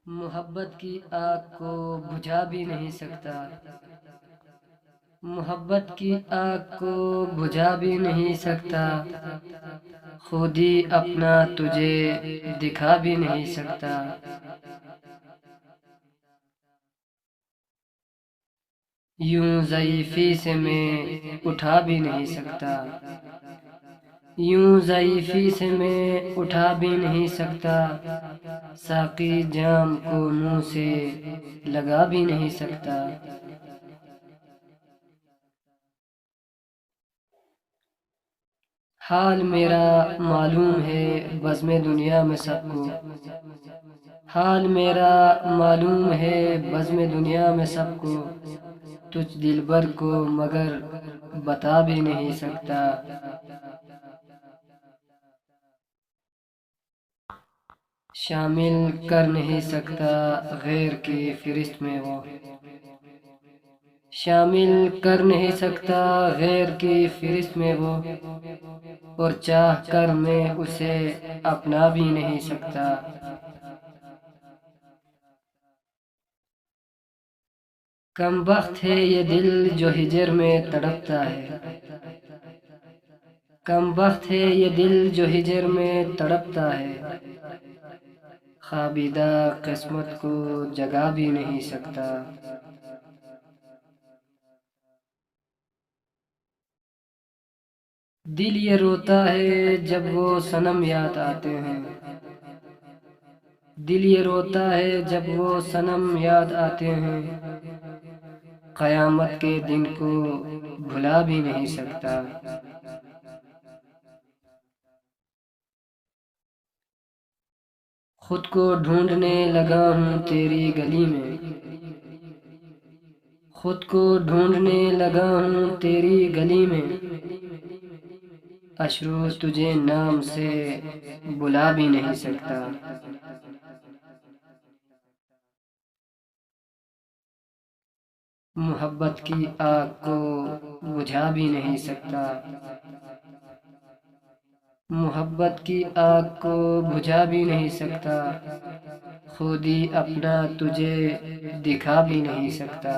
محبت کی آگ کو بجھا بھی نہیں سکتا، محبت کی آگ کو بجھا بھی نہیں سکتا، خود ہی اپنا تجھے دکھا بھی نہیں سکتا۔ یوں ضعیفی سے میں اٹھا بھی نہیں سکتا، یوں ضعیفی سے میں اٹھا بھی نہیں سکتا، ساقی جام کو منہ سے لگا بھی نہیں سکتا۔ حال میرا معلوم ہے بزم دنیا میں سب کو، حال میرا معلوم ہے بزم دنیا میں سب کو، تجھ دلبر کو مگر بتا بھی نہیں سکتا۔ شامل کر نہیں سکتا غیر کی فہرست میں وہ، شامل کر نہیں سکتا غیر کی فہرست میں وہ، اور چاہ کر میں اسے اپنا بھی نہیں سکتا۔ کم بخت ہے یہ دل جو ہجر میں تڑپتا ہے، کم بخت ہے یہ دل جو ہجر میں تڑپتا ہے، خوابیدہ قسمت کو جگا بھی نہیں سکتا۔ دل یہ روتا ہے جب وہ صنم یاد آتے ہیں، دل یہ روتا ہے جب وہ صنم یاد آتے ہیں، قیامت کے دن کو بھلا بھی نہیں سکتا۔ خود کو ڈھونڈنے لگا ہوں تیری گلی میں، خود کو ڈھونڈنے لگا ہوں تیری گلی میں، اشرو تجھے نام سے بلا بھی نہیں سکتا۔ محبت کی آگ کو بجھا بھی نہیں سکتا، محبت کی آگ کو بجھا بھی نہیں سکتا، خود ہی اپنا تجھے دکھا بھی نہیں سکتا۔